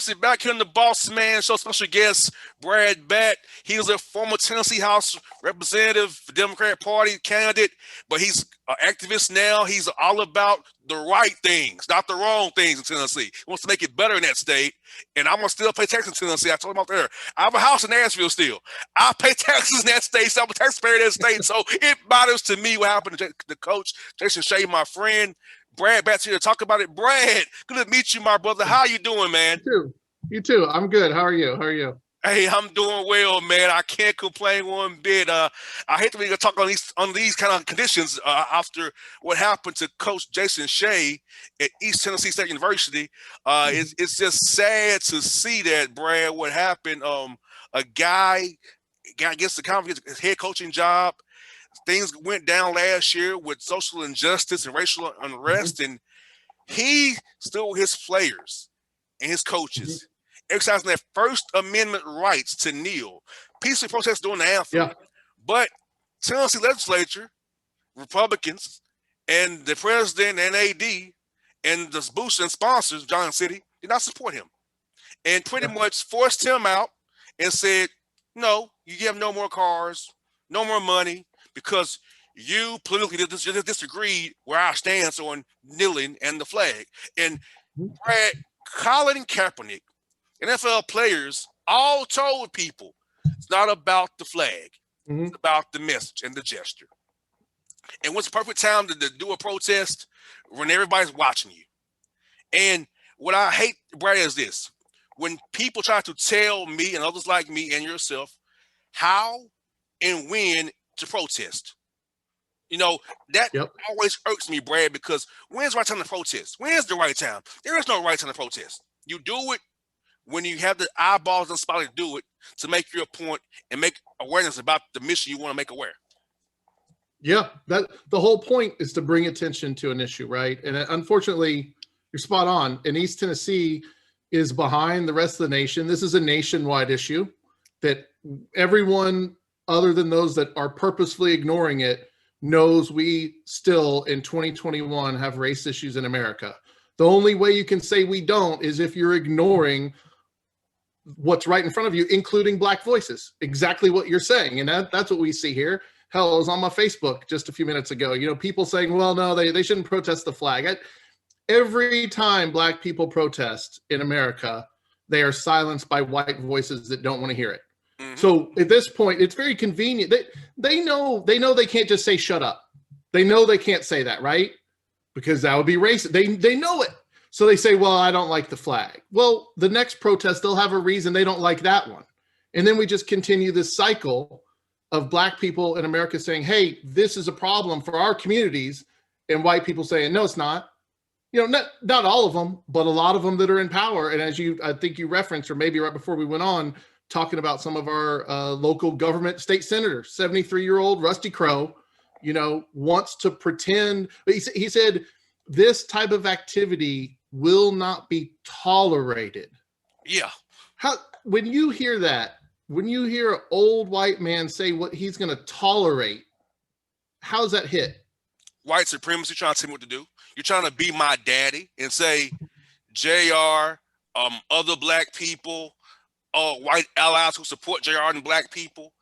Tennessee. Back here in the Bossman Show, special guest Batt. He was a former Tennessee House representative, Democratic Party candidate, but he's an activist now. He's all about the right things, not the wrong things in Tennessee. He wants to make it better in that state, and I'm going to still pay taxes in Tennessee. I told him out there, I have a house in Nashville still. I pay taxes in that state, so I'm a taxpayer in that state, so it matters to me what happened to the coach, Jason Shea, my friend. Batt's here to talk about it. Brad, good to meet you, my brother. How you doing, man? You too. I'm good. How are you? Hey, I'm doing well, man. I can't complain one bit. I hate to be talk on these kind of conditions after what happened to Coach Jason Shea at East Tennessee State University. It's just sad to see that, Brad. What happened? A guy gets his head coaching job. Things went down last year with social injustice and racial unrest, and he still his players and his coaches exercising their First Amendment rights to kneel, peacefully protest during the anthem. Yeah. But Tennessee legislature, Republicans, and the president and AD and the boosters and sponsors, John City, did not support him, and pretty much forced him out and said, "No, you have no more cars, no more money." Because you politically disagreed where I stand on kneeling and the flag. And Brad, Colin Kaepernick, NFL players all told people it's not about the flag. It's about the message and the gesture. And what's the perfect time to do a protest? When everybody's watching you. And what I hate, Brad, is this. When people try to tell me and others like me and yourself how and when to protest. That always irks me, Brad, because when's the right time to protest? When's the right time? There is no right time to protest. You do it when you have the eyeballs and spotlight to do it, to make your point and make awareness about the mission you want to make aware. Yeah, that the whole point is to bring attention to an issue, right? And unfortunately, you're spot on. And East Tennessee is behind the rest of the nation. This is a nationwide issue that everyone other than those that are purposefully ignoring it, knows we still in 2021 have race issues in America. The only way you can say we don't is if you're ignoring what's right in front of you, including Black voices. Exactly what you're saying. And that's what we see here. Hell, it was on my Facebook just a few minutes ago. People saying, well, no, they shouldn't protest the flag. Every time Black people protest in America, they are silenced by white voices that don't want to hear it. So at this point, it's very convenient. They know they can't just say shut up. They know they can't say that, right? Because that would be racist. They know it. So they say, well, I don't like the flag. Well, the next protest, they'll have a reason they don't like that one. And then we just continue this cycle of Black people in America saying, hey, this is a problem for our communities, and white people saying, no, it's not. Not all of them, but a lot of them that are in power. And as I think you referenced, or maybe right before we went on, talking about some of our local government state senators, 73-year-old Rusty Crowe, wants to pretend. He said this type of activity will not be tolerated. Yeah. When you hear that, when you hear an old white man say what he's going to tolerate, how's that hit? White supremacy trying to tell me what to do. You're trying to be my daddy and say, JR, other Black people, white allies who support JR and Black people,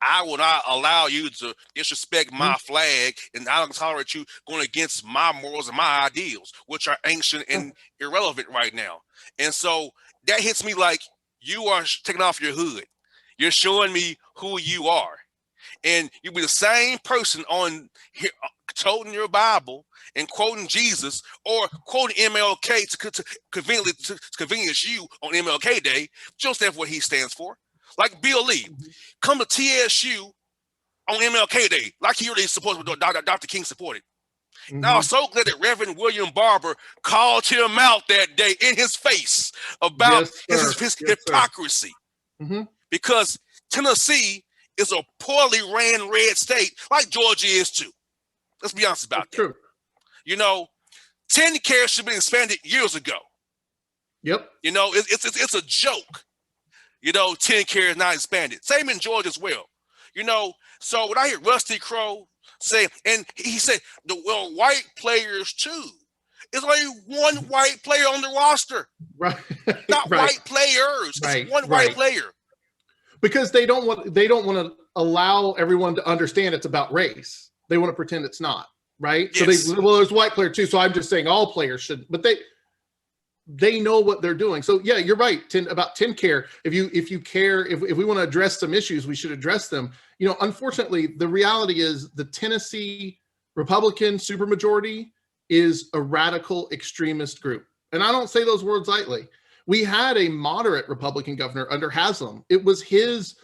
I will not allow you to disrespect my flag, and I don't tolerate you going against my morals and my ideals, which are ancient and irrelevant right now. And so that hits me like you are taking off your hood. You're showing me who you are. And you'll be the same person on here toting your Bible and quoting Jesus or quoting MLK to convenience you on MLK Day. You don't stand for what he stands for. Like Bill Lee, come to TSU on MLK Day, like he really supported what Dr. King supported. Now, I'm so glad that Reverend William Barber called him out that day in his face about his hypocrisy. Because Tennessee is a poorly ran red state, like Georgia is too. Let's be honest about that. True. 10 care should have been expanded years ago. Yep. It's a joke. 10 care is not expanded. Same in Georgia as well. So when I hear Rusty Crowe say, and he said, white players too. It's only one white player on the roster, Right. not Right. white players. Right. It's one Right. white player. Because they don't want to allow everyone to understand it's about race. They want to pretend it's not, right? Yes. So well, there's white player too. So I'm just saying all players should, but they know what they're doing. So yeah, you're right. About 10 care. If you care, if we want to address some issues, we should address them. Unfortunately, the reality is the Tennessee Republican supermajority is a radical extremist group. And I don't say those words lightly. We had a moderate Republican governor under Haslam. It was his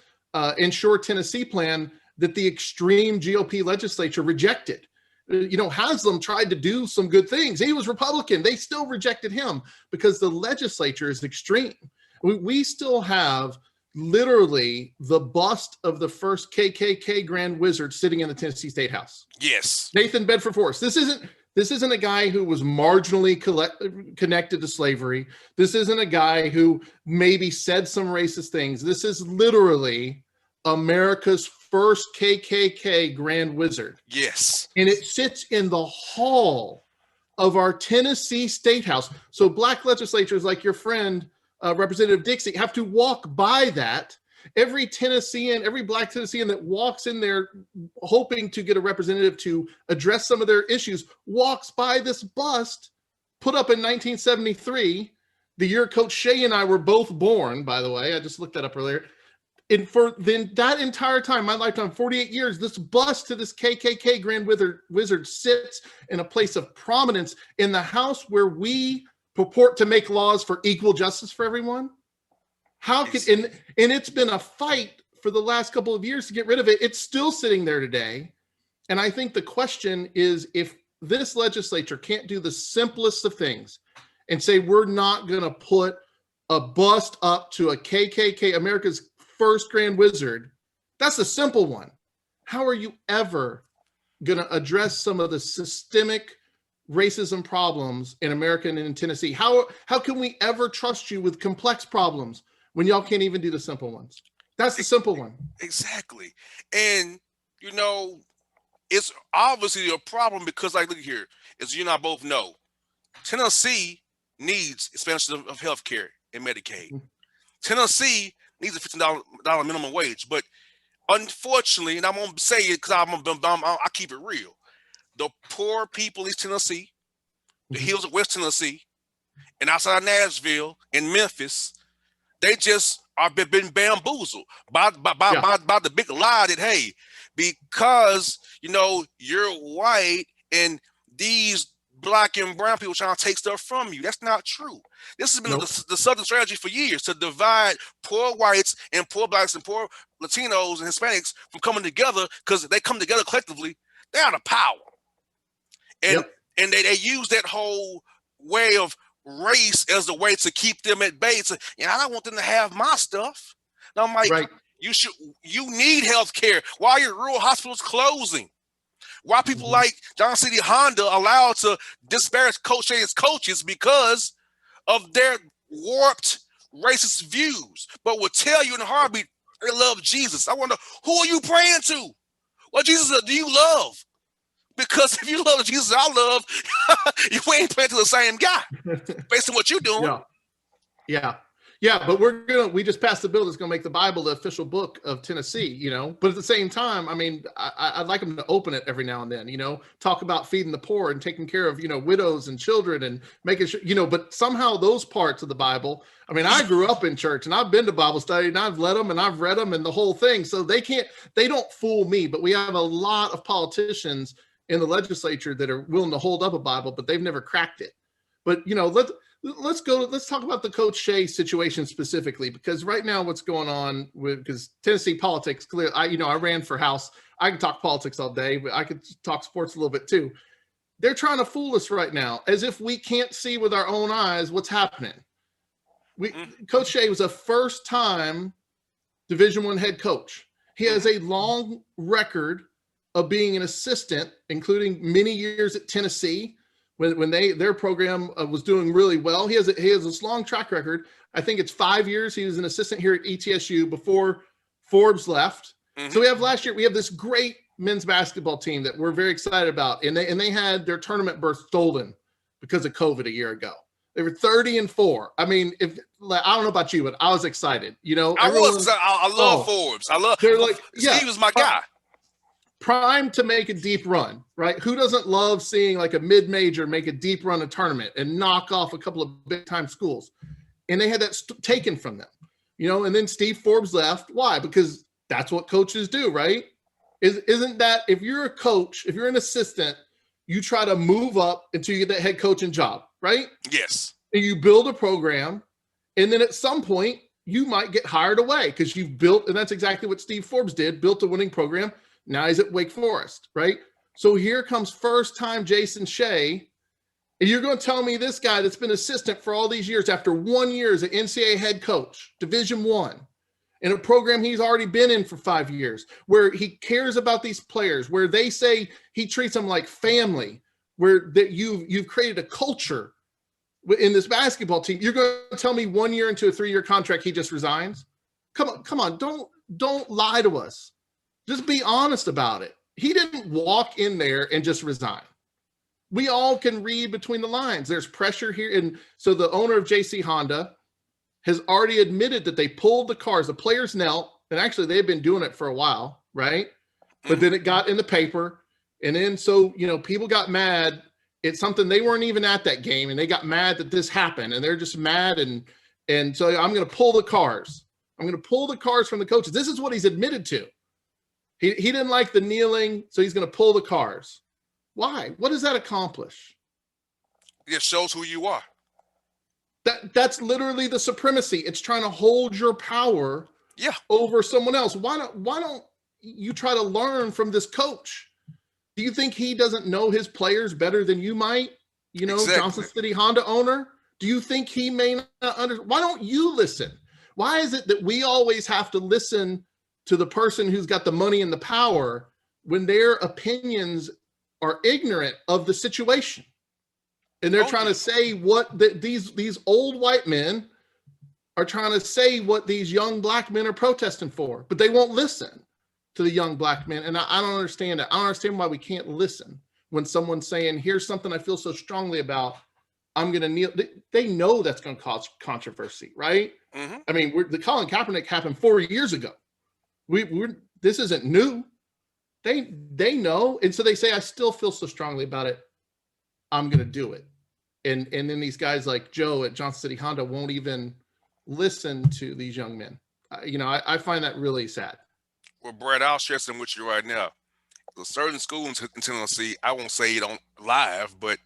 Insure Tennessee plan that the extreme GOP legislature rejected. Haslam tried to do some good things. He was Republican. They still rejected him because the legislature is extreme. We still have literally the bust of the first KKK Grand Wizard sitting in the Tennessee State House. Yes. Nathan Bedford Forrest. This isn't a guy who was marginally connected to slavery. This isn't a guy who maybe said some racist things. This is literally America's first KKK Grand Wizard. Yes. And it sits in the hall of our Tennessee State House. So black legislators like your friend, Representative Dixie, have to walk by that. Every black Tennessean that walks in there hoping to get a representative to address some of their issues walks by this bust put up in 1973, the year Coach Shea and I were both born, by the way. I just looked that up earlier. And for then that entire time, my lifetime, 48 years, this bust to this KKK Grand Wizard sits in a place of prominence in the house where we purport to make laws for equal justice for everyone. How could, and it's been a fight for the last couple of years to get rid of it. It's still sitting there today. And I think the question is, if this legislature can't do the simplest of things and say, we're not going to put a bust up to a KKK, America's first Grand Wizard, that's a simple one. How are you ever going to address some of the systemic racism problems in America and in Tennessee? How can we ever trust you with complex problems when y'all can't even do the simple ones? That's the simple one. Exactly. And, it's obviously a problem because, like, look here, as you and I both know, Tennessee needs expansion of health care and Medicaid. Mm-hmm. Tennessee needs a $15 minimum wage. But unfortunately, and I'm going to say it because I keep it real, the poor people in East Tennessee, the hills of West Tennessee, and outside of Nashville and Memphis, they just are been bamboozled by the big lie that, hey, because you're white and these black and brown people trying to take stuff from you. That's not true. This has been the Southern strategy for years, to divide poor whites and poor blacks and poor Latinos and Hispanics from coming together, because they come together collectively, they're out of power. And they use that whole way of race as the way to keep them at bay. So, I don't want them to have my stuff. And I'm like, right. You need health care. Why are your rural hospitals closing? Why people like Johnson City Honda allowed to disparage Coach Shane's coaches because of their warped racist views, but will tell you in a heartbeat they love Jesus. I wonder, who are you praying to? What Jesus do you love? Because if you love Jesus I love, you ain't praying to the same guy based on what you're doing. Yeah, but we just passed a bill that's going to make the Bible the official book of Tennessee, But at the same time, I mean, I'd like them to open it every now and then, talk about feeding the poor and taking care of, widows and children and making sure, but somehow those parts of the Bible, I mean, I grew up in church and I've been to Bible study and I've led them and I've read them and the whole thing. So they don't fool me, but we have a lot of politicians in the legislature that are willing to hold up a Bible, but they've never cracked it. But, let's talk about the Coach Shea situation specifically, because right now what's going on because Tennessee politics, clear. I ran for House. I can talk politics all day, but I could talk sports a little bit too. They're trying to fool us right now as if we can't see with our own eyes what's happening. Coach Shea was a first-time Division I head coach. He has a long record of being an assistant, including many years at Tennessee. When their program was doing really well, he has this long track record. I think it's 5 years. He was an assistant here at ETSU before Forbes left. Mm-hmm. So we have this great men's basketball team that we're very excited about, and they had their tournament berth stolen because of COVID a year ago. They were 30-4. I mean, I don't know about you, but I was excited. You know, I love Forbes. They're like, Steve is my guy. Prime to make a deep run, right? Who doesn't love seeing like a mid-major make a deep run of tournament and knock off a couple of big-time schools? And they had that taken from them, you know. And then Steve Forbes left. Why? Because that's what coaches do, right? Isn't that, if you're a coach, if you're an assistant, you try to move up until you get that head coaching job, right? Yes. And you build a program, and then at some point you might get hired away because you've built, and that's exactly what Steve Forbes did, built a winning program. Now he's at Wake Forest, right? So here comes first-time Jason Shea, and you're going to tell me this guy that's been assistant for all these years, after 1 year as an NCAA head coach, Division I, in a program he's already been in for 5 years, where he cares about these players, where they say he treats them like family, where that you've created a culture in this basketball team. You're going to tell me 1 year into a 3-year contract he just resigns? Come on, don't lie to us. Just be honest about it. He didn't walk in there and just resign. We all can read between the lines. There's pressure here. And so the owner of JC Honda has already admitted that they pulled the cars. The players knelt, and actually they've been doing it for a while, right? But then it got in the paper. And then so, you know, people got mad. It's something they weren't even at that game, and they got mad that this happened, and they're just mad. And so I'm going to pull the cars. I'm going to pull the cars from the coaches. This is what he's admitted to. He didn't like the kneeling, so he's going to pull the cars. Why? What does that accomplish? It shows who you are. That's literally the supremacy. It's trying to hold your power over someone else. Why don't you try to learn from this coach? Do you think he doesn't know his players better than you might? You know, exactly. Johnson City Honda owner. Do you think he may not understand? Why don't you listen? Why is it that we always have to listen to the person who's got the money and the power when their opinions are ignorant of the situation? And they're trying to say what these old white men are trying to say what these young black men are protesting for, but they won't listen to the young black men. And I don't understand it. I don't understand why we can't listen when someone's saying, here's something I feel so strongly about, I'm going to kneel. They know that's going to cause controversy, right? Mm-hmm. I mean, the Colin Kaepernick happened 4 years ago. This isn't new. They know. And so they say, I still feel so strongly about it, I'm going to do it. And then these guys like Joe at Johnson City Honda won't even listen to these young men. I find that really sad. Well, Brad, I'll share some with you right now. There's certain schools in Tennessee, I won't say it on live, but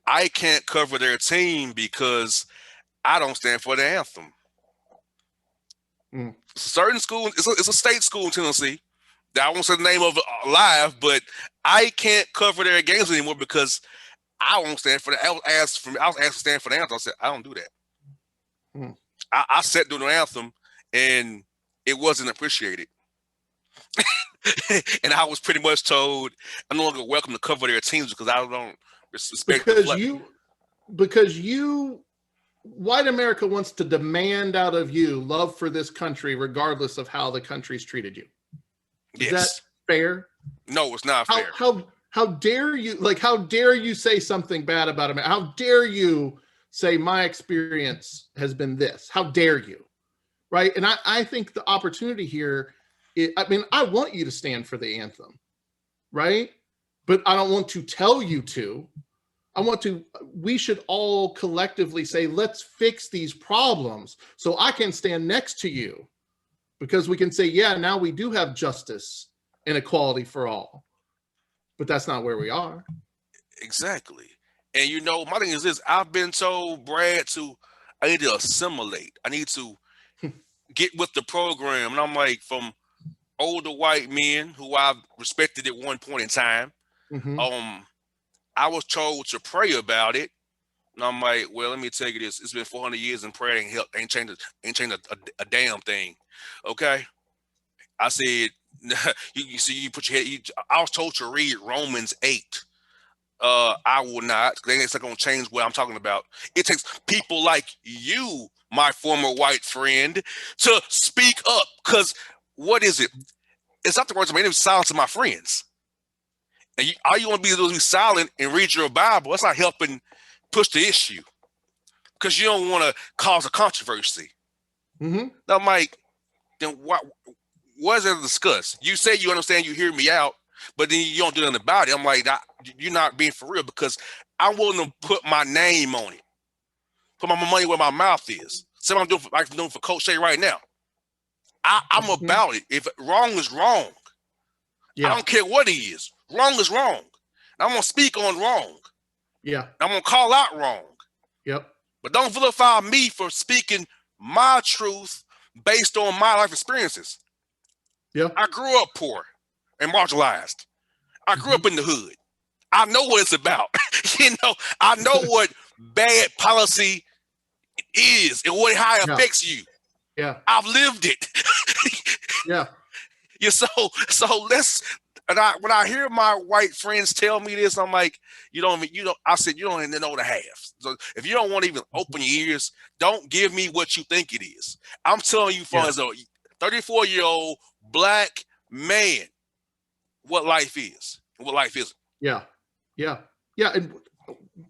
I can't cover their team because I don't stand for the anthem. Certain schools, it's a state school in Tennessee that I won't say the name of live, but I can't cover their games anymore because I won't stand for the. I was asked to stand for the anthem. I said I don't do that. I sat during the anthem, and it wasn't appreciated. And I was pretty much told I'm no longer welcome to cover their teams because I don't respect because you white America wants to demand out of you love for this country regardless of how the country's treated you. Is that fair? No, it's not fair. How dare you, how dare you say something bad about America? How dare you say my experience has been this? How dare you? Right? And I think the opportunity here, I want you to stand for the anthem, right? But I don't want to tell you to. We should all collectively say, let's fix these problems so I can stand next to you, because we can say, yeah, now we do have justice and equality for all. But that's not where we are. Exactly. And my thing is this, I've been told, Brad, I need to assimilate. I need to get with the program. And I'm like, from older white men who I've respected at one point in time, I was told to pray about it. And I'm like, well, let me tell you this. It's been 400 years and prayer ain't helped. Ain't changed a damn thing. Okay? I said, you put your head. I was told to read Romans 8. I will not. It's not going to change what I'm talking about. It takes people like you, my former white friend, to speak up. Because what is it? It's not the words of my enemies, silence of my friends. And all you want to be able to be silent and read your Bible. That's not helping push the issue because you don't want to cause a controversy. Mm-hmm. I'm like, then what is there to discuss? You say you understand, you hear me out, but then you don't do nothing about it. I'm like, you're not being for real because I'm willing to put my name on it, put my money where my mouth is. Same I'm doing like I'm doing for Coach Shay right now. I'm about it. If wrong is wrong, I don't care what it is. Wrong is wrong. I'm gonna speak on wrong. Yeah. I'm gonna call out wrong. Yep. But don't vilify me for speaking my truth based on my life experiences. Yeah. I grew up poor and marginalized. I grew up in the hood. I know what it's about. I know what bad policy is and how it affects you. Yeah. I've lived it. Yeah. So let's. And when I hear my white friends tell me this, I'm like, I said, you don't even know the half. So if you don't want to even open your ears, don't give me what you think it is. I'm telling you, as a 34-year-old Black man, what life is and what life isn't. Yeah. Yeah. Yeah. And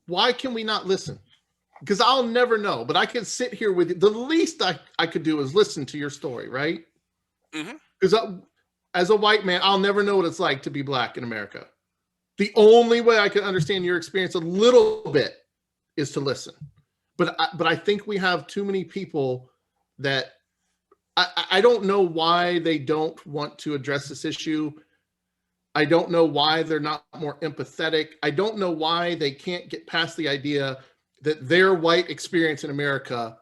why can we not listen? Because I'll never know, but I can sit here with you. The least I could do is listen to your story, right? Because as a white man, I'll never know what it's like to be Black in America. The only way I can understand your experience a little bit is to listen. But I think we have too many people that I don't know why they don't want to address this issue. I don't know why they're not more empathetic. I don't know why they can't get past the idea that their white experience in America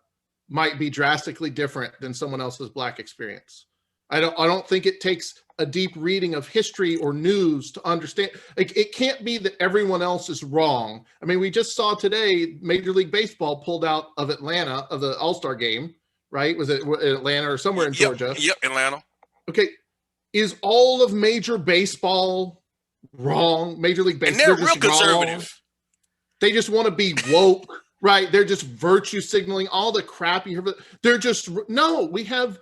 might be drastically different than someone else's Black experience. I don't think it takes a deep reading of history or news to understand. Like, it can't be that everyone else is wrong. I mean, we just saw today Major League Baseball pulled out of Atlanta of the All-Star game, right? Was it Atlanta or somewhere in Georgia? Yep, Atlanta. Okay. Is all of Major Baseball wrong? Major League Baseball, and they're real conservative. Wrong. They just want to be woke, right? They're just virtue signaling all the crap you hear. They're just no. We have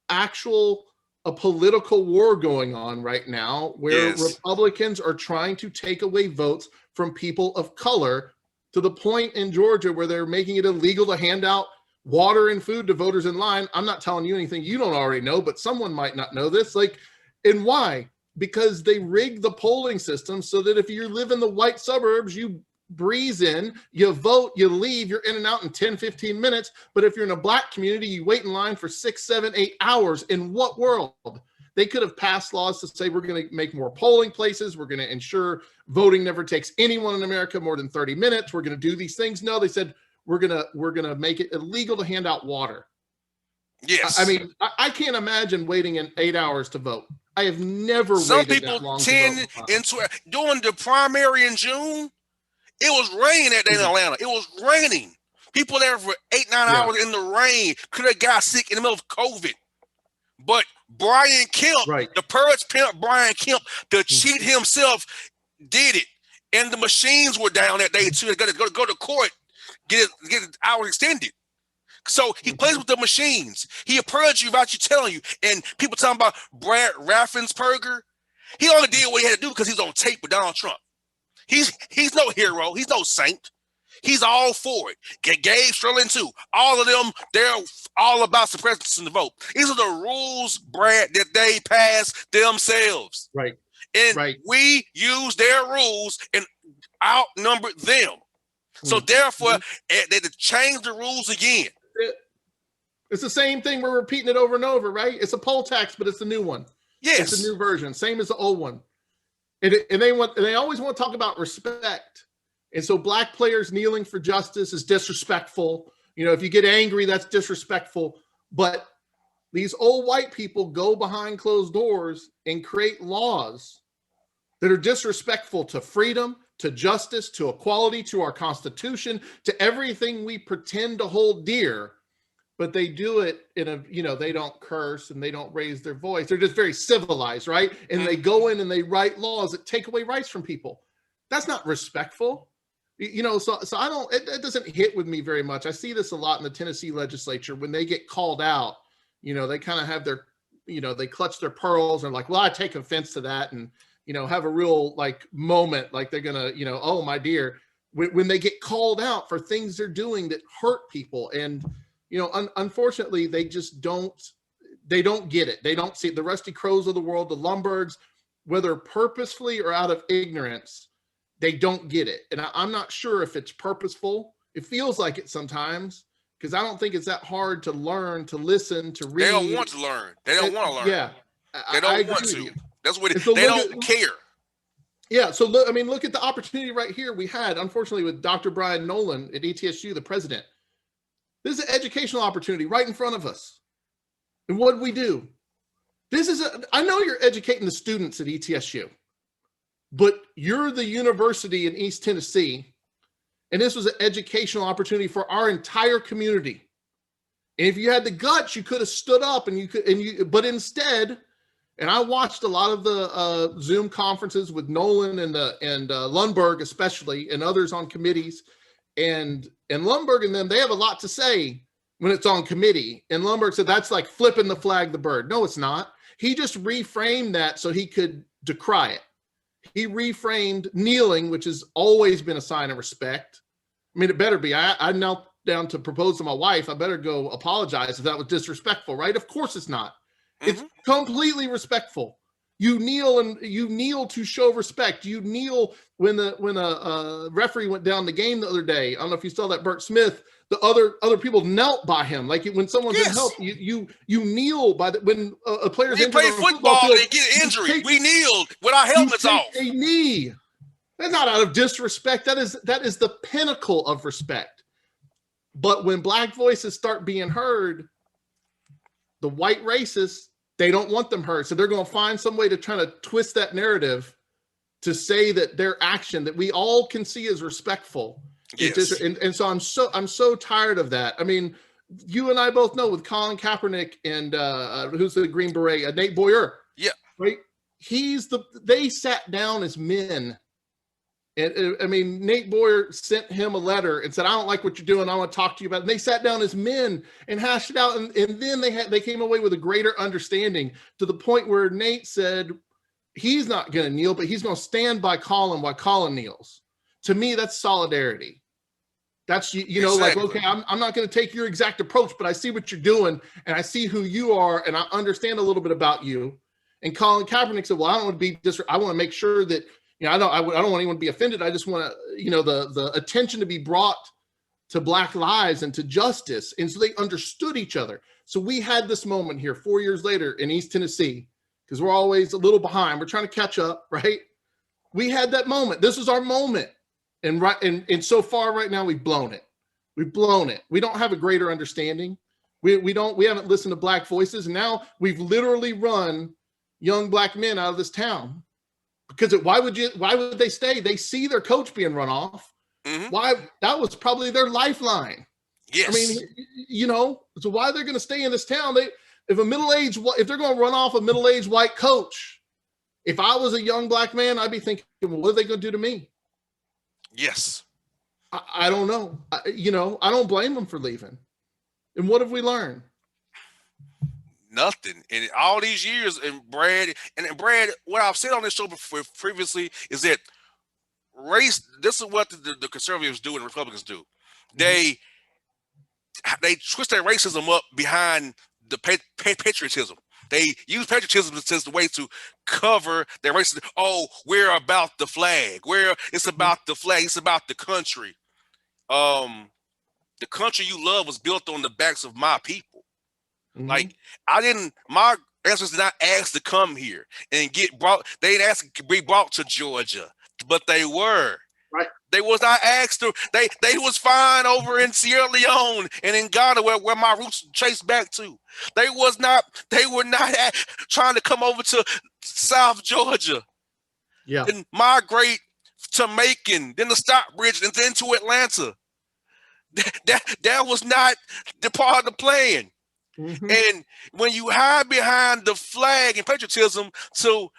a political war going on right now where Republicans are trying to take away votes from people of color to the point in Georgia where they're making it illegal to hand out water and food to voters in line. I'm not telling you anything you don't already know, but someone might not know this. And why? Because they rigged the polling system so that if you live in the white suburbs, you breeze in, you vote, you leave, you're in and out in 10, 15 minutes. But if you're in a Black community, you wait in line for 6, 7, 8 hours. In what world? They could have passed laws to say we're going to make more polling places. We're going to ensure voting never takes anyone in America more than 30 minutes. We're going to do these things. No, they said we're gonna make it illegal to hand out water. Yes. I mean, I can't imagine waiting in 8 hours to vote. I have never waited that long. Some people during the primary in June. It was raining that day in Atlanta. It was raining. People there for 8, 9 hours in the rain could have got sick in the middle of COVID. But Brian Kemp, the purge pimp Brian Kemp, to cheat himself, did it. And the machines were down that day too. They got to go to court, get it hours extended. So he plays with the machines. He purged you without you telling you. And people talking about Brad Raffensperger. He only did what he had to do because he's on tape with Donald Trump. He's no hero. He's no saint. He's all for it. Gabe Sterling too. All of them, they're all about suppressing the vote. These are the rules, Brad, that they pass themselves. Right. And we use their rules and outnumber them. So therefore, they change the rules again. It's the same thing. We're repeating it over and over, right? It's a poll tax, but it's the new one. Yes. It's a new version. Same as the old one. And they always want to talk about respect. And so Black players kneeling for justice is disrespectful. You know, if you get angry, that's disrespectful. But these old white people go behind closed doors and create laws that are disrespectful to freedom, to justice, to equality, to our Constitution, to everything we pretend to hold dear. But they do it they don't curse and they don't raise their voice. They're just very civilized, right? And they go in and they write laws that take away rights from people. That's not respectful. So I don't, it doesn't hit with me very much. I see this a lot in the Tennessee legislature when they get called out, they kind of have their, they clutch their pearls and like, well, I take offense to that and, have a real moment, like they're going to, oh my dear. when they get called out for things they're doing that hurt people. And, unfortunately, they just don't get it. They don't see it. The Rusty Crows of the world, the Lumbergs, whether purposefully or out of ignorance, they don't get it. And I'm not sure if it's purposeful. It feels like it sometimes, because I don't think it's that hard to learn, to listen, to read. They don't want to learn. They don't want to learn. Yeah. They don't want to. That's what so they don't care. Yeah. So look at the opportunity right here we had, unfortunately, with Dr. Brian Nolan at ETSU, the president. This is an educational opportunity right in front of us. And what do we do? I know you're educating the students at ETSU, but you're the university in East Tennessee, and this was an educational opportunity for our entire community. And if you had the guts, you could have stood up but instead, and I watched a lot of the Zoom conferences with Nolan and Lundberg especially, and others on committees, and Lundberg and them, they have a lot to say when it's on committee. And Lundberg said, that's like flipping the flag the bird. No, it's not. He just reframed that so he could decry it. He reframed kneeling, which has always been a sign of respect. I mean, it better be. I knelt down to propose to my wife. I better go apologize if that was disrespectful, right? Of course it's not. It's completely respectful. You kneel to show respect. You kneel when a referee went down the game the other day. I don't know if you saw that, Bert Smith. The other people knelt by him. Like when someone's in help, you kneel by when a player's injured. We play football field, and get injury. We kneeled with our helmets off. A knee. That's not out of disrespect. That is the pinnacle of respect. But when black voices start being heard, the white racists, they don't want them heard. So they're going to find some way to try to twist that narrative to say that their action that we all can see as respectful. Yes. And so I'm so tired of that. I mean, you and I both know with Colin Kaepernick and who's the Green Beret, Nate Boyer. Yeah. Right. They sat down as men. And I mean, Nate Boyer sent him a letter and said, I don't like what you're doing. I want to talk to you about it. And they sat down as men and hashed it out. And then they came away with a greater understanding, to the point where Nate said he's not going to kneel, but he's going to stand by Colin while Colin kneels. To me, that's solidarity. That's, exactly. Like, okay, I'm not going to take your exact approach, but I see what you're doing and I see who you are and I understand a little bit about you. And Colin Kaepernick said, well, I don't want to be I want to make sure that, I don't want anyone to be offended. I just want to, the attention to be brought to Black lives and to justice. And so they understood each other. So we had this moment here 4 years later in East Tennessee, because we're always a little behind. We're trying to catch up, right? We had that moment. This was our moment. And so far right now, we've blown it. We've blown it. We don't have a greater understanding. We haven't listened to Black voices. And now we've literally run young Black men out of this town. Because why would they stay? They see their coach being run off. Mm-hmm. Why? That was probably their lifeline. Yes. I mean, so why they're going to stay in this town? If they're going to run off a middle-aged white coach, if I was a young Black man, I'd be thinking, well, what are they going to do to me? Yes. I don't know. I don't blame them for leaving. And what have we learned? Nothing. And all these years, and Brad, what I've said on this show before, previously is that race, this is what the conservatives do and Republicans do. They twist their racism up behind the patriotism. They use patriotism as the way to cover their racism. Oh, we're about the flag. It's about the flag. It's about the country. The country you love was built on the backs of my people. Mm-hmm. Like my ancestors did not ask to come here and get brought. They didn't ask to be brought to Georgia, but they were. Right. They was not asked to. They was fine over in Sierra Leone and in Ghana, where my roots trace back to. They were not trying to come over to South Georgia. Yeah. And migrate to Macon, then to Stockbridge, and then to Atlanta. That was not the part of the plan. Mm-hmm. And when you hide behind the flag and patriotism to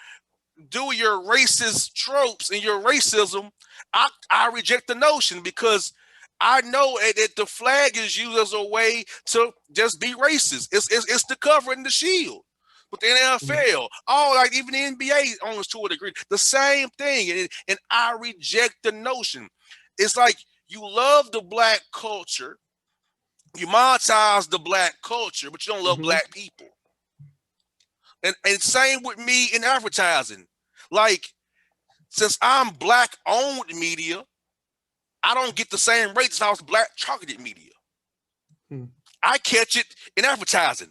do your racist tropes and your racism, I reject the notion, because I know that the flag is used as a way to just be racist. It's the cover and the shield. But the NFL, even the NBA almost to a degree, the same thing. And I reject the notion. It's like you love the black culture, you monetize the black culture, but you don't love Mm-hmm. black people. And same with me in advertising. Like, since I'm black owned media, I don't get the same rates as I was black targeted media. Hmm. I catch it in advertising.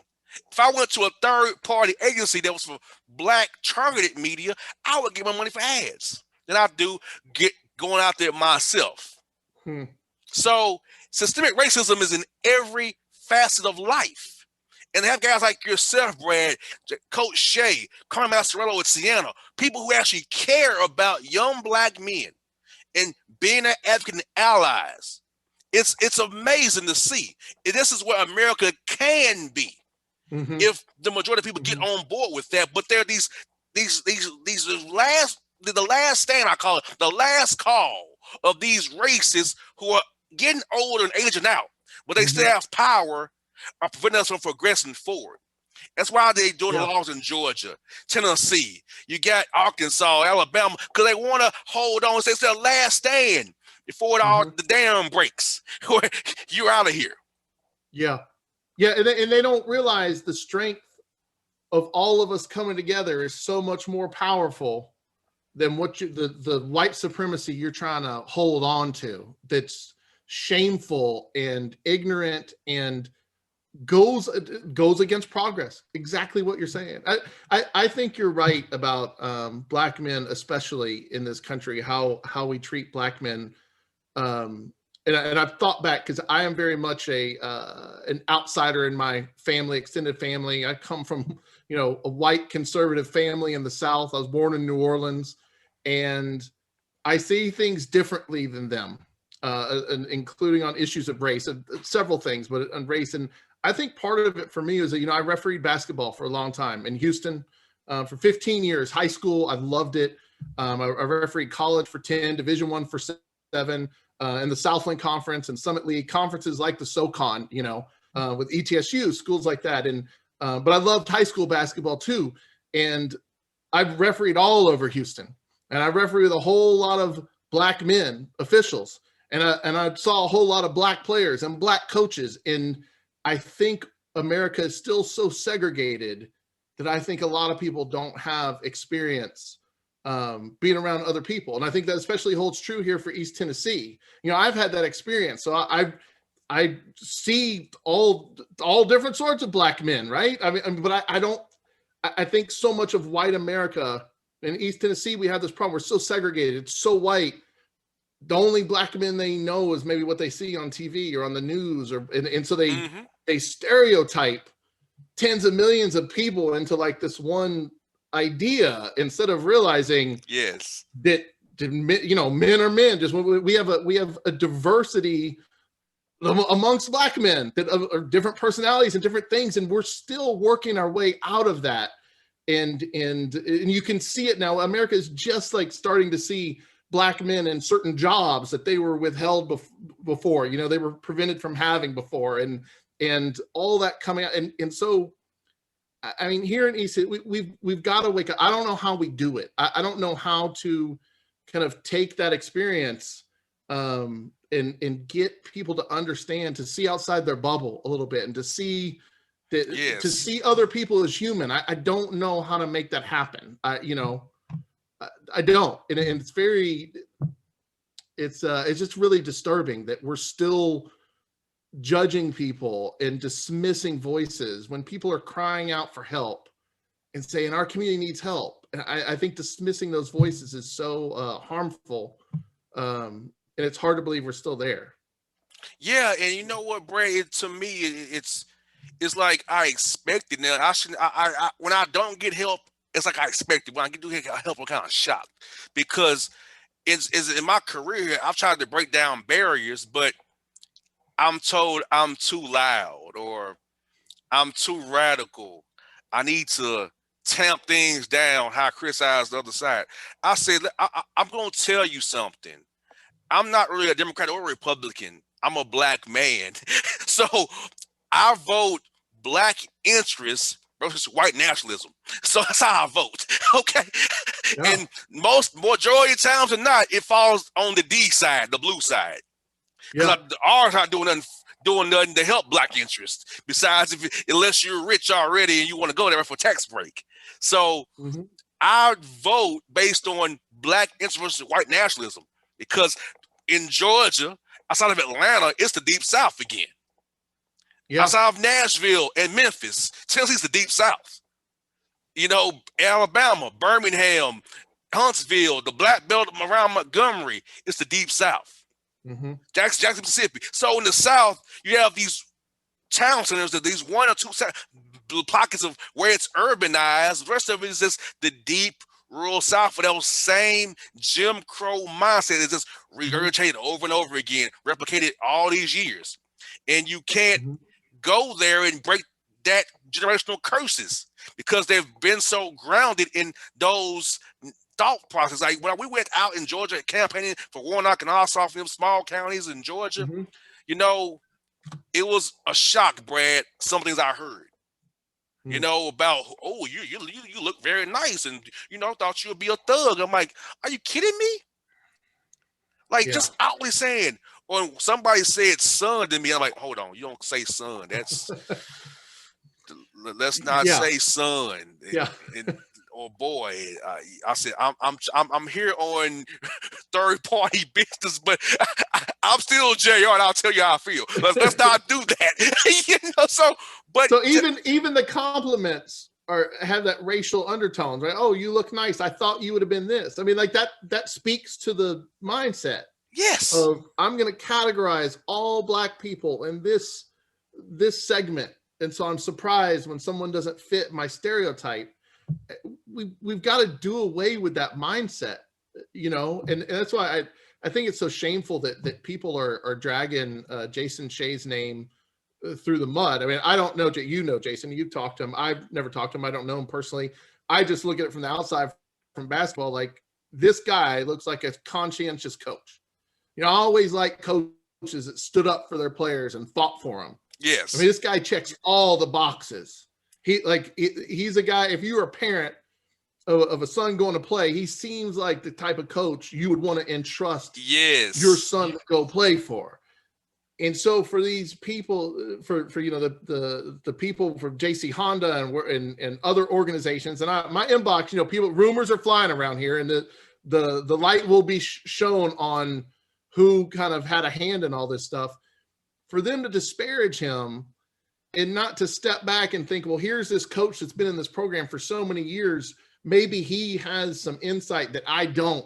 If I went to a third party agency that was for black targeted media, I would get my money for ads than I do get going out there myself. Hmm. So systemic racism is in every facet of life. And they have guys like yourself, Brad, Coach Shay, Carmen Masterello with Sienna, people who actually care about young black men and being an advocate and allies. It's amazing to see. And this is where America can be Mm-hmm. if the majority of people get Mm-hmm. on board with that. But there are these last the last stand, I call it, the last call of these racists who are getting older and aging out, but they Mm-hmm. still have power, are preventing us from progressing forward. That's why they doing the Yeah. laws in Georgia, Tennessee. You got Arkansas, Alabama, because they want to hold on. It's their last stand before Mm-hmm. the dam breaks. You're out of here. Yeah. Yeah. And they don't realize the strength of all of us coming together is so much more powerful than what the white supremacy you're trying to hold on to. That's shameful and ignorant and goes against progress. Exactly what you're saying. I think you're right about black men, especially in this country, how we treat black men. And I've thought back because I am very much an outsider in my family, extended family. I come from a white conservative family in the South. I was born in New Orleans, and I see things differently than them, including on issues of race, several things, but on race. And I think part of it for me is that, I refereed basketball for a long time in Houston for 15 years, high school. I loved it. I refereed college for 10, Division I for 7, in the Southland Conference and Summit League conferences like the SoCon, with ETSU, schools like that. And but I loved high school basketball too. And I've refereed all over Houston. And I refereed with a whole lot of black men, officials. And I saw a whole lot of black players and black coaches. And I think America is still so segregated that I think a lot of people don't have experience being around other people. And I think that especially holds true here for East Tennessee. I've had that experience. So I see all different sorts of black men, right? But I don't. I think so much of white America in East Tennessee, we have this problem. We're so segregated. It's so white. The only black men they know is maybe what they see on TV or on the news, and so they stereotype tens of millions of people into like this one idea instead of realizing Yes. that men are men. Just we have a diversity amongst black men that are different personalities and different things, and we're still working our way out of that. And you can see it now. America is just like starting to see black men in certain jobs that they were withheld before. They were prevented from having before, and all that coming out. And so, I mean, here in East, we've got to wake up. I don't know how we do it. I don't know how to kind of take that experience and get people to understand, to see outside their bubble a little bit, and to see that, Yes. to see other people as human. I don't know how to make that happen. I don't, and it's very, it's just really disturbing that we're still judging people and dismissing voices when people are crying out for help and saying our community needs help. And I think dismissing those voices is so harmful. And it's hard to believe we're still there. Yeah, and you know what, Bray? To me, it's like I expected. Now I should. When I don't get help, it's like I expected. When I do get help, I'm kind of shocked because it's in my career. I've tried to break down barriers, but I'm told I'm too loud or I'm too radical. I need to tamp things down. How I criticize the other side. I said I'm going to tell you something. I'm not really a Democrat or a Republican. I'm a black man. So I vote black interests versus white nationalism. So that's how I vote. Okay. Yeah. And majority of times than not, it falls on the D side, the blue side. Because Yeah. the R's not doing nothing to help black interests. Besides, unless you're rich already and you want to go there for tax break. So Mm-hmm. I vote based on black interest versus white nationalism. Because in Georgia, outside of Atlanta, it's the deep South again. Yeah. Outside of Nashville and Memphis, Tennessee's the deep South. You know, Alabama, Birmingham, Huntsville, the Black Belt around Montgomery, it's the deep South. Mm-hmm. Jackson, Mississippi. So in the South, you have these town centers, these one or two pockets of where it's urbanized. The rest of it is just the deep rural South for those same Jim Crow mindset is just regurgitated over and over again, replicated all these years. And you can't go there and break that generational curses because they've been so grounded in those thought process. Like when we went out in Georgia campaigning for Warnock and Ossoff, them small counties in Georgia, you know, it was a shock, Brad. Some things I heard, you know, about you look very nice, and you know, thought you'd be a thug. I'm like, are you kidding me? Like just outly saying. When somebody said son to me, I'm like, hold on, you don't say son. That's let's not say son. Or boy, I said I'm here on third party business, but I'm still JR, and I'll tell you how I feel. Let's not do that. You know, so even the compliments have that racial undertones, right? Oh, you look nice. I thought you would have been this. I mean, like that speaks to the mindset. Yes. Of I'm going to categorize all black people in this segment, and so I'm surprised when someone doesn't fit my stereotype. We've got to do away with that mindset, you know, and that's why I think it's so shameful that people are dragging Jason Shea's name through the mud. I mean, I don't know, you know, Jason, you've talked to him. I've never talked to him. I don't know him personally. I just look at it from the outside from basketball. Like, this guy looks like a conscientious coach. You know, I always like coaches that stood up for their players and fought for them. Yes. I mean, this guy checks all the boxes. He's a guy, if you were a parent of a son going to play, he seems like the type of coach you would want to entrust your son to go play for. And so for these people, for you know, the people from JC Honda and other organizations, and my inbox, you know, rumors are flying around here, and the light will be shown on who kind of had a hand in all this stuff. For them to disparage him and not to step back and think, well, here's this coach that's been in this program for so many years. Maybe he has some insight that I don't.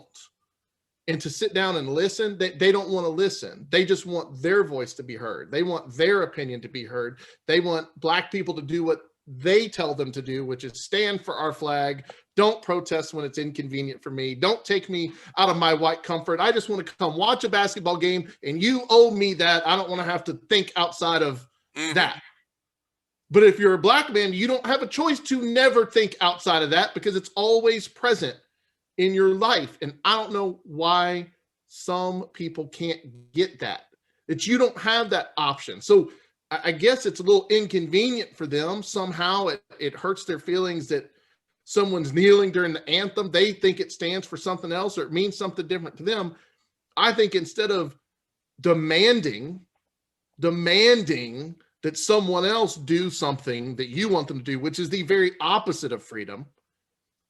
And to sit down and listen, they don't want to listen. They just want their voice to be heard. They want their opinion to be heard. They want black people to do what they tell them to do, which is stand for our flag. Don't protest when it's inconvenient for me. Don't take me out of my white comfort. I just want to come watch a basketball game, and you owe me that. I don't want to have to think outside of that. But if you're a black man, you don't have a choice to never think outside of that because it's always present in your life. And I don't know why some people can't get that you don't have that option. So I guess it's a little inconvenient for them. Somehow it hurts their feelings that someone's kneeling during the anthem. They think it stands for something else, or it means something different to them. I think instead of demanding that someone else do something that you want them to do, which is the very opposite of freedom,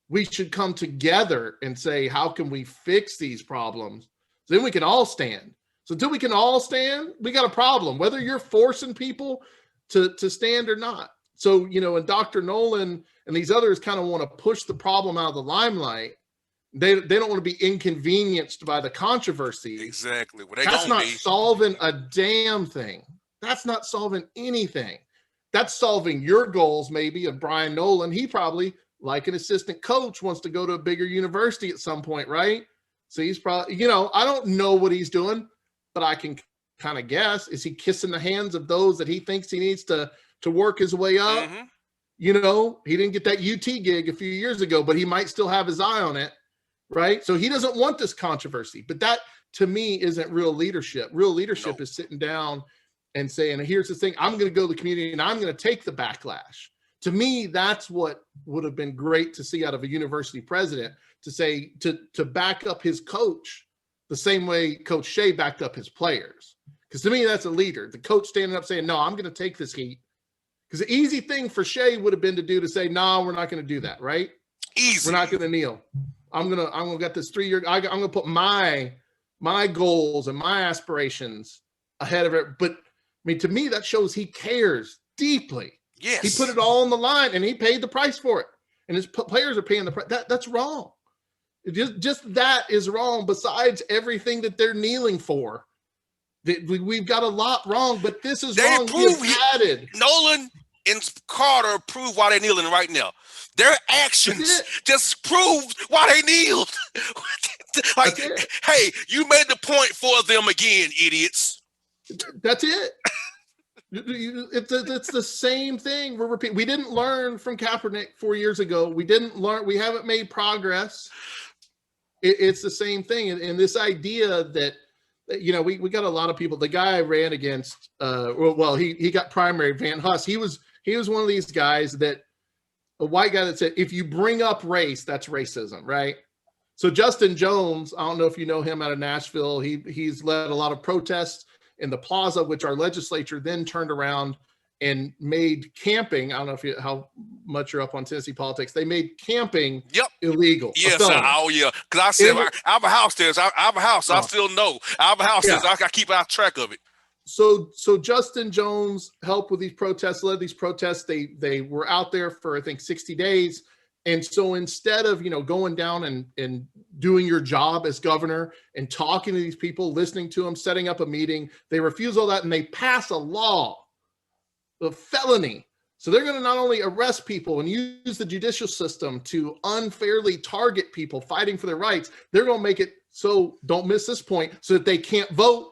we should come together and say, how can we fix these problems? So then we can all stand. So until we can all stand, we got a problem, whether you're forcing people to stand or not. So, you know, and Dr. Nolan and these others kind of want to push the problem out of the limelight. They don't want to be inconvenienced by the controversy. Exactly. Well, that's not solving a damn thing. That's not solving anything. That's solving your goals, maybe, of Brian Nolan. He probably, like an assistant coach, wants to go to a bigger university at some point, right? So he's probably, you know, I don't know what he's doing, but I can kind of guess. Is he kissing the hands of those that he thinks he needs to work his way up? You know, he didn't get that UT gig a few years ago, but he might still have his eye on it, right? So he doesn't want this controversy. But that, to me, isn't real leadership. Real leadership is sitting down and saying, here's the thing, I'm going to go to the community and I'm going to take the backlash To me, that's what would have been great to see out of a university president, to say, to back up his coach the same way Coach Shea backed up his players. Because to me, that's a leader. The coach standing up saying, no, I'm going to take this heat. Because the easy thing for Shea would have been to do to say, no, we're not going to do that, right? Easy. We're not going to kneel. I'm gonna get this 3 year. I'm gonna put my goals and my aspirations ahead of it. But I mean, to me, that shows he cares deeply. Yes. He put it all on the line, and he paid the price for it. And his players are paying the price. That's wrong. Just that is wrong. Besides everything that they're kneeling for, we've got a lot wrong. But this is wrong. Added. Nolan and Carter prove why they're kneeling right now. Their actions just proved why they kneeled. Like, hey, you made the point for them again, idiots. That's it. It's the same thing. We're repeating. We didn't learn from Kaepernick 4 years ago. We didn't learn. We haven't made progress. It's the same thing. And this idea that, you know, we got a lot of people. The guy I ran against, he got primary, Van Huss. He was one of these guys that, a white guy that said, if you bring up race, that's racism, right? So Justin Jones, I don't know if you know him out of Nashville. He's led a lot of protests in the plaza, which our legislature then turned around and made camping. I don't know how much you're up on Tennessee politics. They made camping illegal. Yes, yeah. Because I said I have a house there. I have a house. I still know. I have a house there. So I keep out track of it. So Justin Jones helped with these protests, led these protests. They were out there for, I think, 60 days. And so instead of, you know, going down and doing your job as governor and talking to these people, listening to them, setting up a meeting, they refuse all that, and they pass a law, a felony. So they're going to not only arrest people and use the judicial system to unfairly target people fighting for their rights, they're going to make it so, don't miss this point, so that they can't vote.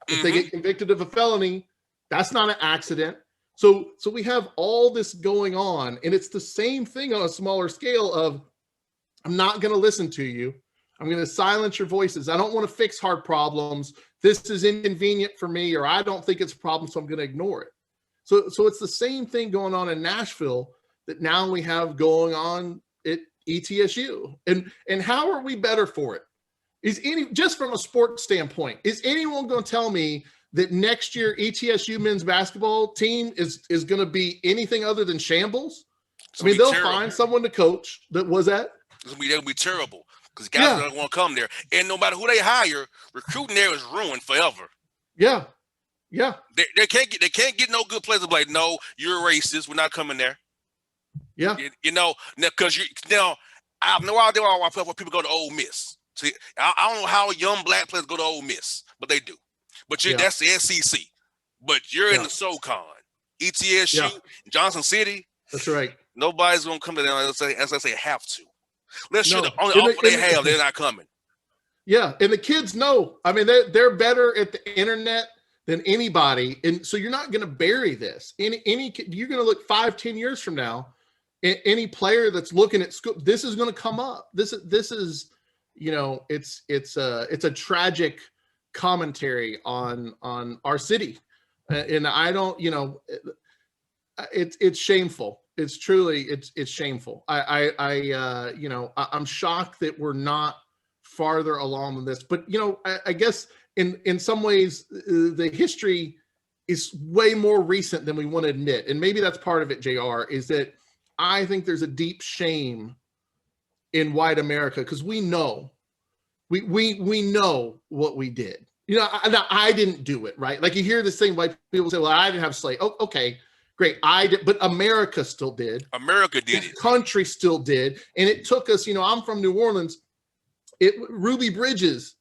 If they get convicted of a felony, that's not an accident. So we have all this going on, and it's the same thing on a smaller scale of, I'm not going to listen to you. I'm going to silence your voices. I don't want to fix hard problems. This is inconvenient for me, or I don't think it's a problem, so I'm going to ignore it. So it's the same thing going on in Nashville that now we have going on at ETSU. And how are we better for it? Just from a sports standpoint, is anyone going to tell me that next year ETSU men's basketball team is going to be anything other than shambles? I mean, they'll find someone to coach that was that. It'll be terrible because guys don't want to come there. And no matter who they hire, recruiting there is ruined forever. Yeah. They can't get no good players. Like, no, you're a racist. We're not coming there. Yeah. You know, because I have no idea why people go to Ole Miss. See, I don't know how young black players go to Ole Miss, but they do. But that's the SEC. But you're in the SoCon, ETSU, Johnson City. That's right. Nobody's gonna come to them unless they have to. Let's show the only offer they have, they're not coming. Yeah, and the kids know. I mean, they're better at the internet than anybody, and so you're not going to bury this. You're going to look 5-10 years from now. Any player that's looking at school, this is going to come up. This is. You know, it's a tragic commentary on our city, and I don't, you know, it's shameful. It's truly it's shameful. I'm shocked that we're not farther along than this. But you know, I guess in some ways the history is way more recent than we want to admit, and maybe that's part of it. JR, is that I think there's a deep shame in white America, because we know what we did. You know, I didn't do it, right? Like you hear this thing, white people say, well, I didn't have slaves. Oh, okay, great. I did, but America still did. America did it. The country still did. And it took us, you know, I'm from New Orleans. Ruby Bridges,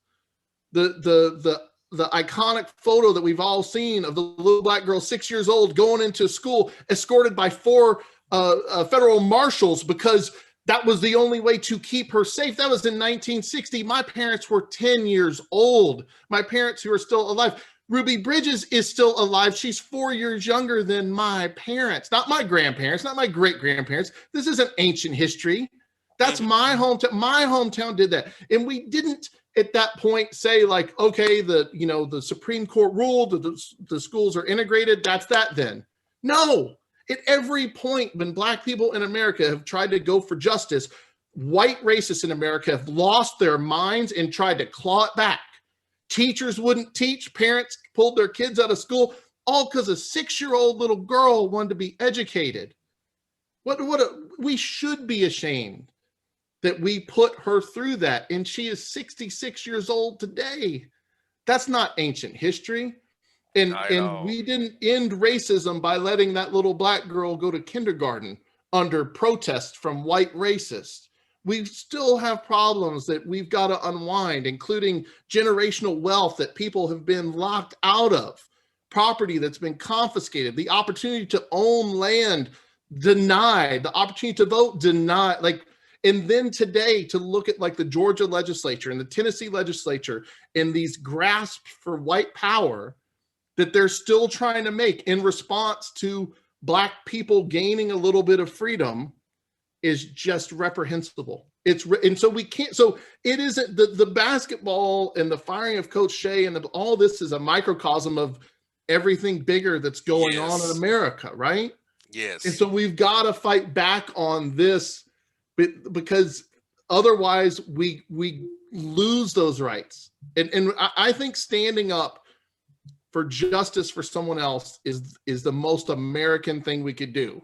the iconic photo that we've all seen of the little black girl, 6 years old, going into school, escorted by 4 federal marshals because that was the only way to keep her safe. That was in 1960. My parents were 10 years old. My parents who are still alive. Ruby Bridges is still alive. She's 4 years younger than my parents, not my grandparents, not my great-grandparents. This isn't ancient history. That's my hometown. My hometown did that. And we didn't at that point say like, okay, the Supreme Court ruled that the schools are integrated. That's that then. No. At every point when Black people in America have tried to go for justice, white racists in America have lost their minds and tried to claw it back. Teachers wouldn't teach, parents pulled their kids out of school, all because a 6-year-old little girl wanted to be educated. We should be ashamed that we put her through that, and she is 66 years old today. That's not ancient history. And we didn't end racism by letting that little Black girl go to kindergarten under protest from white racists. We still have problems that we've got to unwind, including generational wealth that people have been locked out of, property that's been confiscated, the opportunity to own land denied, the opportunity to vote denied. And then today to look at like the Georgia legislature and the Tennessee legislature and these grasps for white power that they're still trying to make in response to Black people gaining a little bit of freedom is just reprehensible. And so we can't, so it isn't the basketball and the firing of Coach Shea and all this is a microcosm of everything bigger that's going on in America, right? Yes. And so we've got to fight back on this because otherwise we lose those rights. And I think standing up for justice for someone else is the most American thing we could do,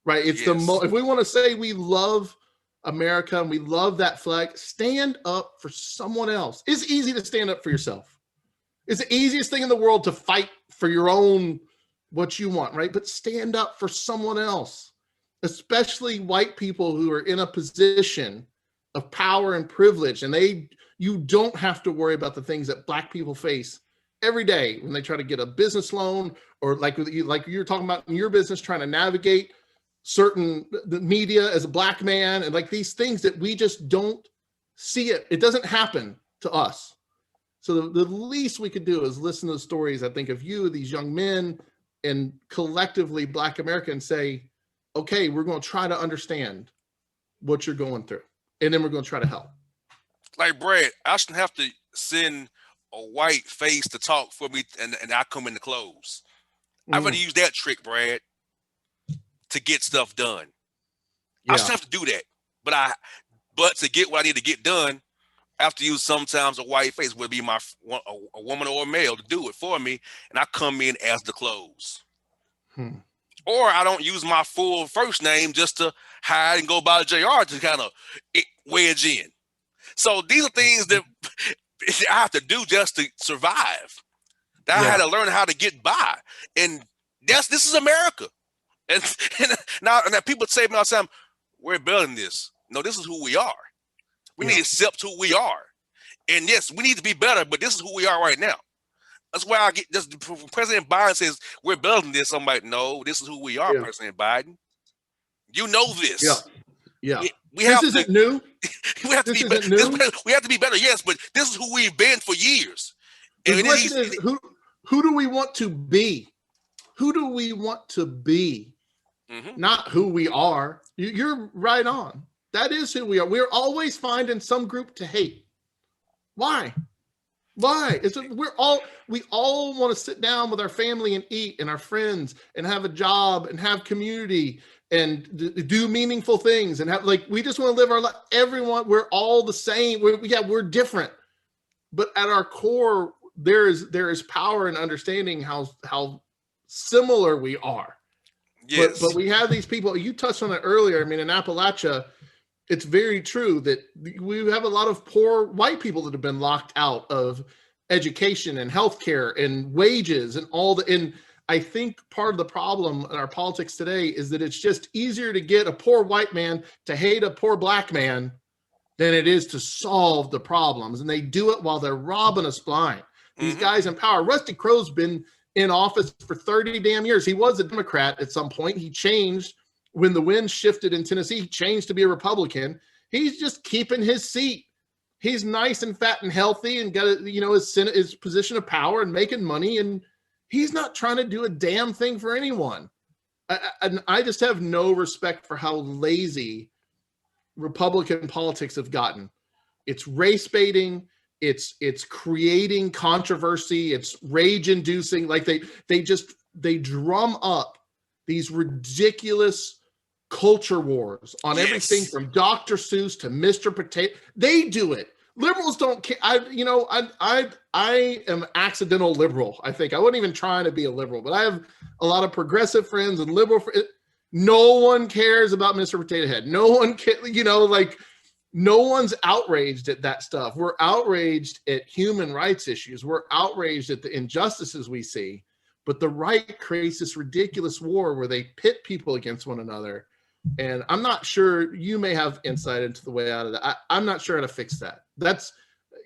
right? It's if we want to say we love America and we love that flag, stand up for someone else. It's easy to stand up for yourself. It's the easiest thing in the world to fight for your own, what you want, right? But stand up for someone else, especially white people who are in a position of power and privilege. And you don't have to worry about the things that Black people face every day when they try to get a business loan, or like you're talking about in your business, trying to navigate the media as a Black man, and like these things that we just don't see it. It doesn't happen to us. So the least we could do is listen to the stories, I think, of you, these young men, and collectively Black America, and say, okay, we're going to try to understand what you're going through, and then we're going to try to help. Like, Brad, I shouldn't have to send a white face to talk for me, and I come in the clothes. I'd rather use that trick, Brad, to get stuff done. I shouldn't have to do that, but to get what I need to get done, I have to use sometimes a white face, would be a woman or a male, to do it for me, and I come in as the clothes. Or I don't use my full first name just to hide and go by JR to kind of wedge in. So these are things that I have to do just to survive. That I had to learn how to get by, and this is America. And now people say to me all the time, we're building this. No, this is who we are. We need to accept who we are. And yes, we need to be better, but this is who we are right now. That's why I get just President Biden says we're building this. I'm like, no, this is who we are, President Biden. You know this. This isn't new. We have to be better. We have to be better, yes, but this is who we've been for years. The question is, who do we want to be? Who do we want to be? Not who we are. You're right on. That is who we are. We're always finding some group to hate. Why? We all want to sit down with our family and eat, and our friends, and have a job, and have community, and do meaningful things, and have, like, we just want to live our life. Everyone, we're all the same. We're different, but at our core, there is power in understanding how similar we are. Yes. But we have these people. You touched on it earlier. I mean, in Appalachia, it's very true that we have a lot of poor white people that have been locked out of education and healthcare and wages and and I think part of the problem in our politics today is that it's just easier to get a poor white man to hate a poor Black man than it is to solve the problems. And they do it while they're robbing us blind. These guys in power. Rusty Crowe's been in office for 30 damn years. He was a Democrat at some point. He changed when the wind shifted in Tennessee. He changed to be a Republican. He's just keeping his seat. He's nice and fat and healthy and got his position of power and making money, and he's not trying to do a damn thing for anyone. I just have no respect for how lazy Republican politics have gotten. It's race baiting. It's creating controversy. It's rage inducing. Like they drum up these ridiculous culture wars on everything from Dr. Seuss to Mr. Potato. They do it. Liberals don't care. I am accidental liberal. I think I wasn't even trying to be a liberal, but I have a lot of progressive friends and liberal friends. No one cares about Mr. Potato Head. No one no one's outraged at that stuff. We're outraged at human rights issues. We're outraged at the injustices we see. But the right creates this ridiculous war where they pit people against one another. And I'm not sure, you may have insight into the way out of that. I'm not sure how to fix that. That's,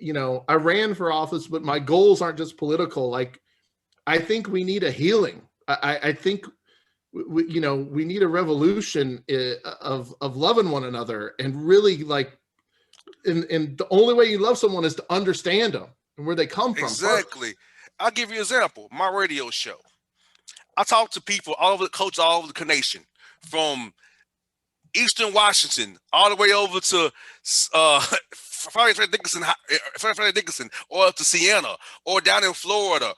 I ran for office, but my goals aren't just political. Like, I think we need a healing. I think, we need a revolution of loving one another and really and the only way you love someone is to understand them and where they come from. Exactly. I'll give you an example. My radio show. I talk to people all over the coaches all over the nation, from Eastern Washington all the way over to Frederick Dickinson, or to Siena, or down in Florida.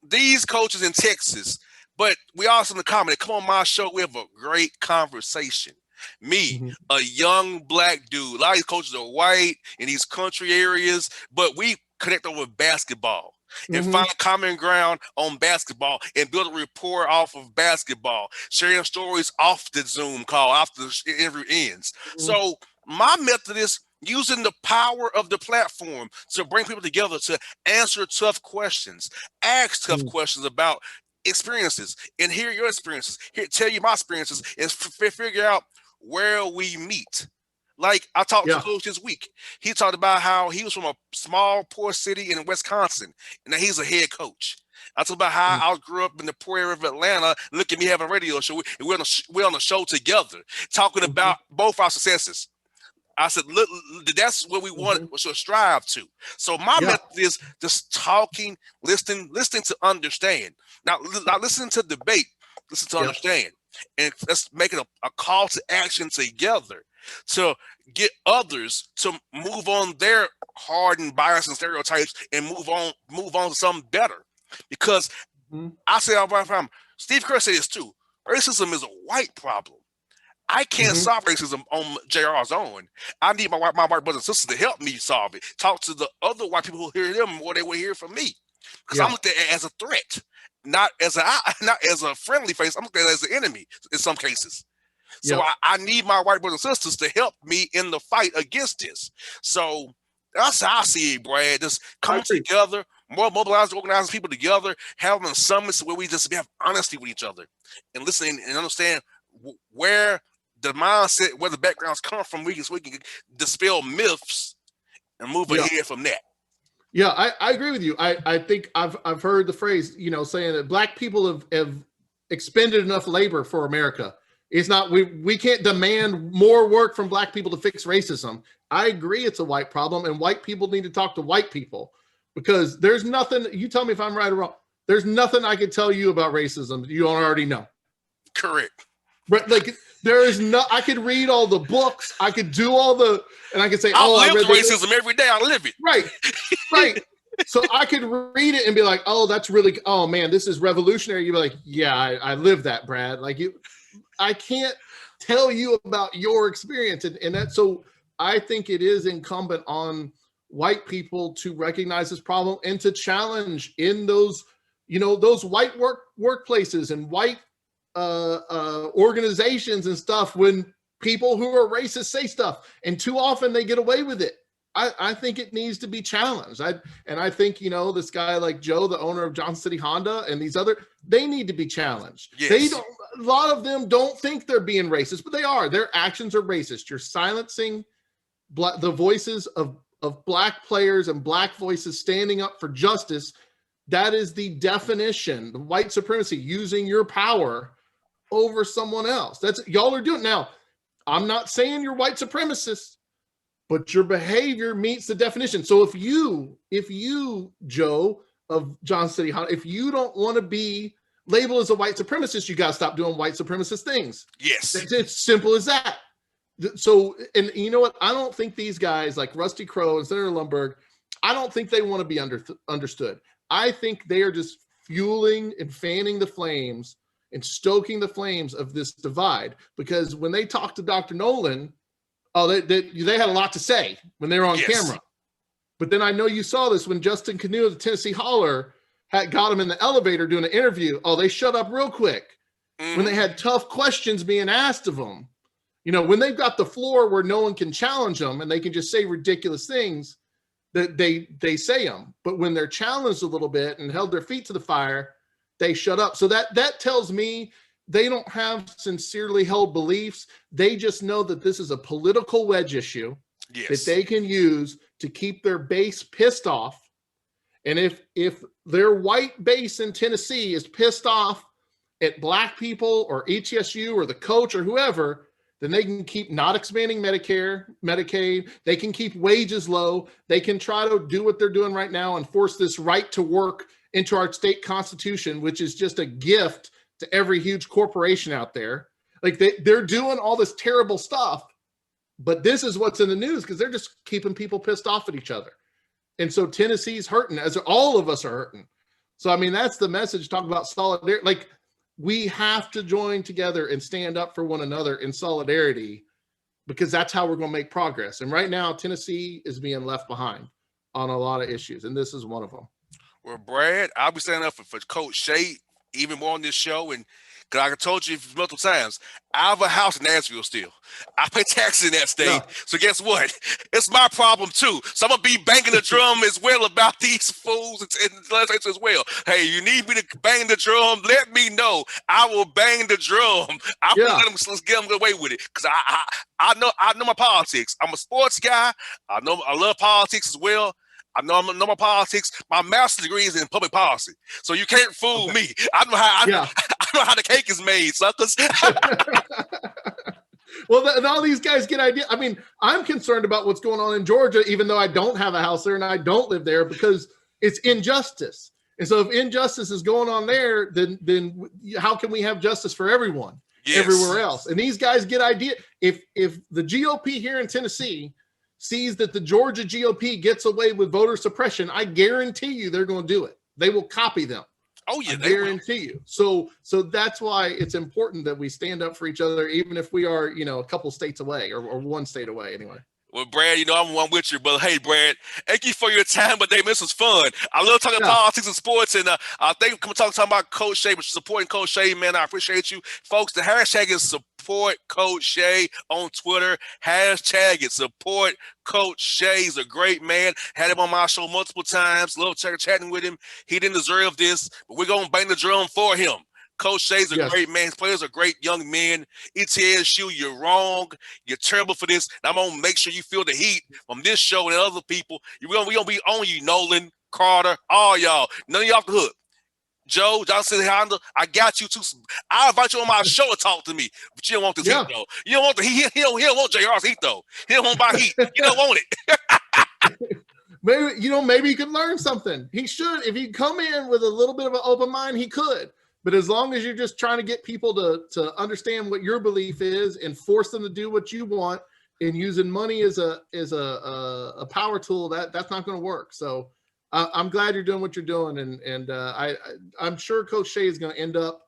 These coaches in Texas, but we also in the comment. Come on my show, we have a great conversation. Me, a young black dude. A lot of these coaches are white in these country areas, but we connect over basketball and find common ground on basketball and build a rapport off of basketball, sharing stories off the Zoom call after the interview ends. So my method is using the power of the platform to bring people together to answer tough questions, ask tough questions about experiences, and hear your experiences, tell you my experiences, and figure out where we meet. Like, I talked to Coach this week. He talked about how he was from a small, poor city in Wisconsin, and now he's a head coach. I talked about how I grew up in the poor area of Atlanta. Look at me having a radio show. We're on a show together, talking about both our successes. I said, look, that's what we want to strive to. So my method is just talking, listening to understand. Not listening to debate, listen to understand. And let's make it a call to action together to get others to move on their hardened bias and stereotypes and move on to something better. Because I say all the time, Steve Kerr said this too, racism is a white problem. I can't solve racism on JR's own. I need my white brothers and sisters to help me solve it. Talk to the other white people who hear them more they will hear from me. Because I'm looked at it as a threat, not as a friendly face. I'm looked at it as an enemy in some cases. So I need my white brothers and sisters to help me in the fight against this. So that's how I see it, Brad. Just coming together, more mobilized, organizing people together, having summits where we just have honesty with each other and listening and understand where the mindset, where the backgrounds come from. We can dispel myths and move ahead from that. Yeah, I agree with you. I think I've heard the phrase, saying that black people have expended enough labor for America. It's not, we can't demand more work from black people to fix racism. I agree it's a white problem, and white people need to talk to white people, because there's nothing, you tell me if I'm right or wrong, there's nothing I can tell you about racism that you don't already know. Correct. But there is no, I could read all the books, I could do all the, and I could say, I live racism every day, I live it. Right. So I could read it and be like, oh, that's really, oh man, this is revolutionary. You'd be like, yeah, I live that, Brad. Like, I can't tell you about your experience. And that, so I think it is incumbent on white people to recognize this problem and to challenge in those, those white workplaces and white organizations and stuff, when people who are racist say stuff, and too often they get away with it. I think it needs to be challenged. I think, this guy like Joe, the owner of Johnson City Honda, and these other, they need to be challenged. Yes. A lot of them don't think they're being racist, but they are. Their actions are racist. You're silencing the voices of black players and black voices standing up for justice. That is the definition, the white supremacy, using your power over someone else. That's y'all are doing. Now, I'm not saying you're white supremacists, but your behavior meets the definition. So if you, Joe of Johnson City Honda, if you don't want to be labeled as a white supremacist, you got to stop doing white supremacist things. Yes. It's simple as that. So, and you know what? I don't think these guys like Rusty Crowe and Senator Lundberg, I don't think they want to be understood. I think they are just fueling and fanning the flames and stoking the flames of this divide. Because when they talked to Dr. Nolan, they had a lot to say when they were on camera. But then I know you saw this when Justin Canoe of the Tennessee Holler got him in the elevator doing an interview. Oh, they shut up real quick. When they had tough questions being asked of them. When they've got the floor where no one can challenge them and they can just say ridiculous things, that they say them. But when they're challenged a little bit and held their feet to the fire, they shut up. So that tells me they don't have sincerely held beliefs. They just know that this is a political wedge issue that they can use to keep their base pissed off. And if their white base in Tennessee is pissed off at black people or ETSU or the coach or whoever, then they can keep not expanding Medicare, Medicaid. They can keep wages low. They can try to do what they're doing right now and force this right to work into our state constitution, which is just a gift to every huge corporation out there. Like they're doing all this terrible stuff, but this is what's in the news because they're just keeping people pissed off at each other. And so Tennessee's hurting, as all of us are hurting. So, I mean, that's the message, talk about solidarity. Like, we have to join together and stand up for one another in solidarity because that's how we're going to make progress. And right now, Tennessee is being left behind on a lot of issues, and this is one of them. Well, Brad, I'll be standing up for Coach Shay even more on this show, and because I told you multiple times, I have a house in Nashville still. I pay taxes in that state. Yeah. So guess what? It's my problem too. So I'm going to be banging the drum as well about these fools and legislators as well. Hey, you need me to bang the drum? Let me know. I will bang the drum. I will let them get them away with it because I know my politics. I'm a sports guy. I love politics as well. I know my politics. My master's degree is in public policy, so you can't fool me. I know how. I know how the cake is made, suckers. Well, and all these guys get ideas. I mean, I'm concerned about what's going on in Georgia, even though I don't have a house there and I don't live there, because it's injustice. And so, if injustice is going on there, then how can we have justice for everyone everywhere else? And these guys get ideas. If the GOP here in Tennessee sees that the Georgia GOP gets away with voter suppression, I guarantee you they're going to do it. They will copy them. Oh yeah, I guarantee you. So that's why it's important that we stand up for each other, even if we are, a couple states away or one state away anyway. Well, Brad, I'm one with you, but hey, Brad, thank you for your time. But this was fun. I love talking politics and sports, and I think we're talking about Coach Shay, but supporting Coach Shay, man. I appreciate you, folks. The hashtag is support Coach Shay on Twitter. Hashtag it support Coach Shay. He's a great man. Had him on my show multiple times. Love chatting with him. He didn't deserve this, but we're gonna bang the drum for him. Coach Shay's a great man. His players are great young men. ETSU, you're wrong. You're terrible for this. And I'm going to make sure you feel the heat from this show and other people. We're going to be on you, Nolan, Carter, all y'all. None of y'all off the hook. Joe, Johnson, Honda, I got you too. I'll invite you on my show to talk to me. But you don't want this heat, though. You don't want the heat. He don't want JR's heat, though. He don't want my heat. You don't want it. Maybe he could learn something. He should. If he come in with a little bit of an open mind, he could. But as long as you're just trying to get people to understand what your belief is and force them to do what you want and using money as a power tool, that's not going to work. So I'm glad you're doing what you're doing, and I'm sure Coach Shay is going to end up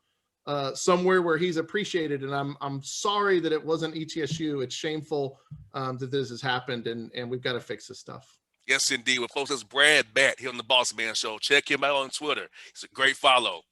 somewhere where he's appreciated. And I'm sorry that it wasn't ETSU. It's shameful that this has happened, and we've got to fix this stuff. Yes, indeed. Well, folks, that's Brad Batt here on the Bossman Show. Check him out on Twitter. He's a great follow.